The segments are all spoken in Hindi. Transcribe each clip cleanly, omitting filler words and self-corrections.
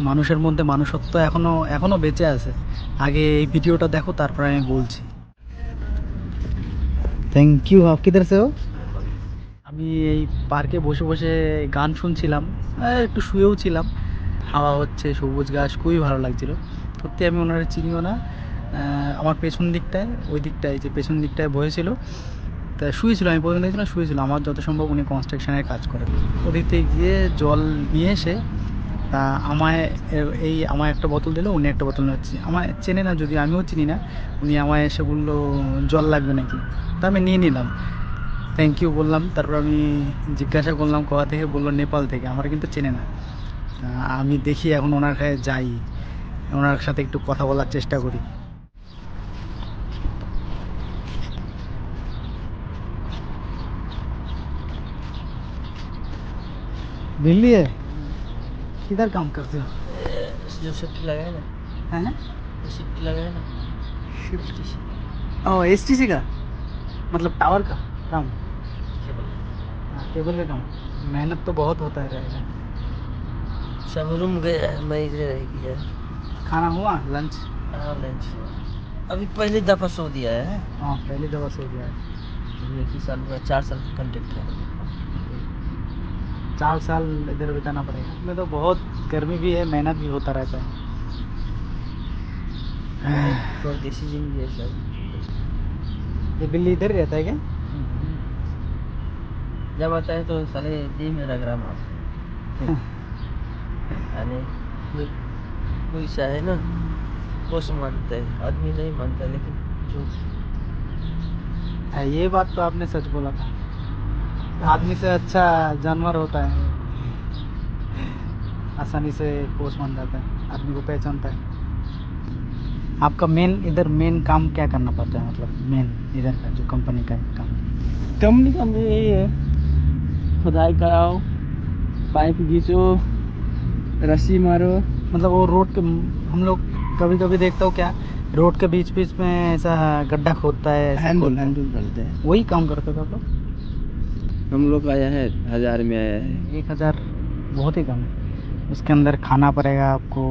মানুষের মধ্যে মানুষত্ব এখনো এখনো বেঁচে আছে। আগে এই ভিডিওটা দেখো, তারপরে আমি বলছি। Thank you. আপ কিধার সে হো? আমি এই পার্কে বসে বসে গান শুনছিলাম, একটু শুয়েও ছিলাম। হাওয়া হচ্ছে, সবুজ ঘাস, খুবই ভালো লাগছিল। সত্যি আমি ওনারা চিনিও না। আমার পেছন দিকটায়, ওই দিকটায় যে পেছন দিকটায় বসেছিল, তা শুয়েছিল। আমি প্রথমে দেখছিলাম শুয়েছিল। আমার যত সম্ভব উনি কনস্ট্রাকশনের কাজ করেন। ওদিকতে গিয়ে জল নিয়ে এসে তা আমায় আমায় একটা বোতল দিল, উনি একটা বোতল নিচ্ছি। আমায় চেনে না, যদি আমিও চিনি না। উনি আমায় এসে বললো জল লাগবে নাকি, তা আমি নিয়ে নিলাম। থ্যাংক ইউ বললাম। তারপর আমি জিজ্ঞাসা করলাম কোথা থেকে, বললো নেপাল থেকে। আমার কিন্তু চেনে না। তা আমি দেখি এখন ওনার কাছে যাই, ওনার সাথে একটু কথা বলার চেষ্টা করি। दिल्ली है? किधर काम करते हो? जो शिफ्ट लगा है ना, हैं? जो शिफ्ट लगा है ना, शिफ्ट? STC ओ एसटीसी का, मतलब टावर का काम? केबल। हाँ, केबल का काम। मेहनत तो बहुत होता है रहेगा। सब रूम गए, मैं इधर रह गया। खाना हुआ, लंच? हाँ लंच अभी पहली दफ़ा सो दिया है। हाँ, पहली दफ़ा सो गया है। एक ही साल हुआ, 4 साल का कॉन्ट्रैक्ट है। 4 साल इधर बिताना पड़ेगा। इसमें तो बहुत गर्मी भी है, मेहनत भी होता रहता है। परदेसी जिंदगी है सब। ये बिल्ली इधर ही रहता है क्या? जब आता है तो साले जी मेरा ग्राम अरे कोई कोई सा है ना, बॉस मानता है, आदमी नहीं मानता, लेकिन जो हाँ, ये बात तो आपने सच बोला था। आदमी से अच्छा जानवर होता है, आसानी से पोष मान जाता है, आदमी को पहचानता है। आपका मेन इधर मेन काम क्या करना पड़ता है, मतलब मेन इधर का जो कंपनी का काम? कंपनी का में यही है, खुदाई कराओ, पाइप घींचो, रस्सी मारो। मतलब वो रोड के, हम लोग कभी कभी देखता हूँ क्या, रोड के बीच बीच में ऐसा गड्ढा खोदता है, ऐसा खोदता है। हैंडल डालते हैं। वही काम करते थे आप लोग? हम लोग आया है 1000 में आया है। 1000 बहुत ही कम है। उसके अंदर खाना पड़ेगा आपको।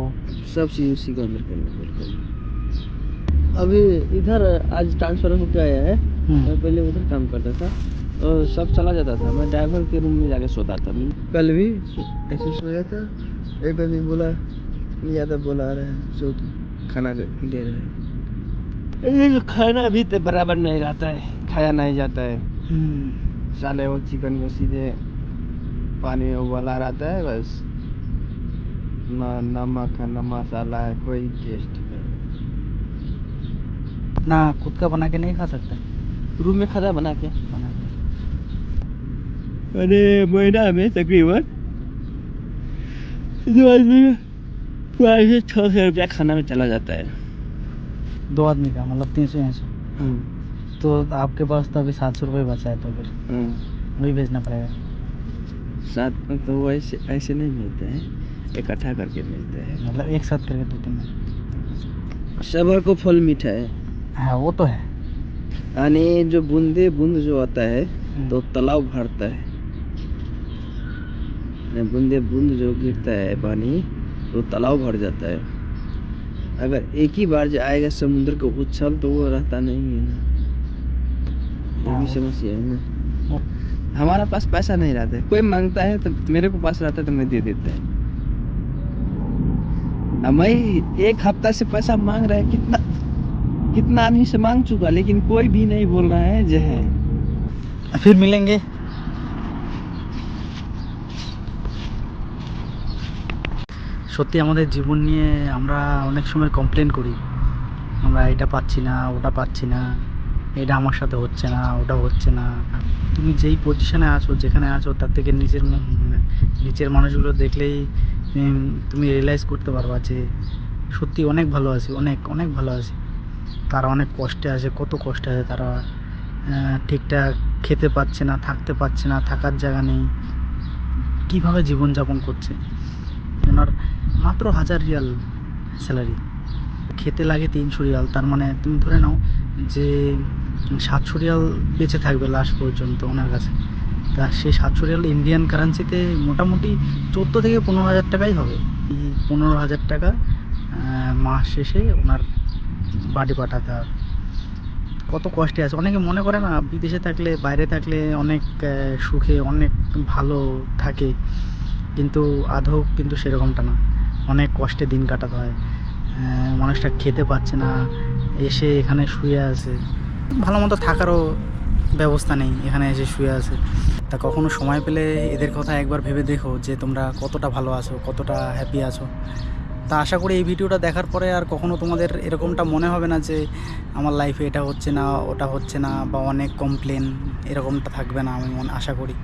सब चीज़ उसी के अंदर करना पड़ता है। अभी इधर आज ट्रांसफर होकर आया है। मैं पहले उधर काम करता था और सब चला जाता था, मैं ड्राइवर के रूम में जाके सोता था। कल भी ऐसे सोया था, एक आदमी बोला लिया था, बोला आ रहा है सो खाना दे रहा है। ये जो खाना भी तो बराबर नहीं रहता है, खाया नहीं जाता है। साले वो चिकन को सीधे पानी में उबाला रहता है, बस ना नमक है ना मसाला है, कोई टेस्ट नहीं। ना खुद का बना के नहीं खा सकते? रूम में खाना बना के, बना के अरे महीना में तकरीबन 2 आदमी का 500-600 रुपया खाना में चला जाता है। 2 आदमी का मतलब 380। तो आपके पास तो अभी 700 रुपये बचा है, तो फिर वही भेजना पड़ेगा। साथ में तो वो ऐसे नहीं मिलते हैं, इकट्ठा करके मिलते हैं, मतलब एक साथ करके 2-3 दिन। सबर को फल मीठा है। हाँ वो तो है। यानी जो बूंदे बूंद जो आता है तो तालाब भरता है, बूंदे बूंद जो गिरता है पानी तो तालाब भर जाता है। अगर एक ही बार जो आएगा समुद्र का उछाल तो वो रहता नहीं है ना, ये भी समस्या है ना। हमारा पास पैसा नहीं रहता है, कोई मांगता है तो मेरे को पास रहता है तो मैं दे देता है। अब मैं 1 हफ्ता से पैसा मांग रहा है, कितना कितना आदमी से मांग चुका, लेकिन कोई भी नहीं बोल रहा है जो है। फिर मिलेंगे। সত্যি আমাদের জীবন নিয়ে আমরা অনেক সময় কমপ্লেন করি, আমরা এটা পাচ্ছি না, ওটা পাচ্ছি না, এটা আমার সাথে হচ্ছে না, ওটা হচ্ছে না। তুমি যেই পজিশনে আছো, যেখানে আছো, তার থেকে নিচের মানুষগুলো দেখলেই তুমি রিয়েলাইজ করতে পারবা যে সত্যি অনেক ভালো আছি, অনেক অনেক ভালো আছি। তারা অনেক কষ্টে আছে, কত কষ্টে আছে তারা। ঠিকঠাক খেতে পাচ্ছে না, থাকতে পাচ্ছে না, থাকার জায়গা নেই, কীভাবে জীবনযাপন করছে। ওনার মাত্র 1000 রিয়াল স্যালারি, খেতে লাগে 300 রিয়াল। তার মানে তুমি ধরে নাও যে 700 রিয়াল বেঁচে থাকবে লাস্ট পর্যন্ত ওনার কাছে। তা সেই 700 রিয়াল ইন্ডিয়ান কারেন্সিতে মোটামুটি 14 থেকে 15 হাজার টাকাই হবে। 15,000 টাকা মাস শেষে ওনার বাড়ি পাঠাতে হবে। কত কষ্টে আছে। অনেকে মনে করে না বিদেশে থাকলে, বাইরে থাকলে অনেক সুখে, অনেক ভালো থাকে, কিন্তু আদৌ কিন্তু সেরকমটা না। অনেক কষ্টে দিন কাটাতে হয়। মানুষটা খেতে পাচ্ছে না, এসে এখানে শুয়ে আছে, ভালো মতো থাকারও ব্যবস্থা নেই, এখানে এসে শুয়ে আছে। তা কখনো সময় পেলে এদের কথা একবার ভেবে দেখো যে তোমরা কতটা ভালো আছো, কতটা হ্যাপি আছো। তা আশা করি এই ভিডিওটা দেখার পরে আর কখনো তোমাদের এরকমটা মনে হবে না যে আমার লাইফে এটা হচ্ছে না, ওটা হচ্ছে না, বা অনেক কমপ্লেন, এরকমটা থাকবে না, আমি আশা করি।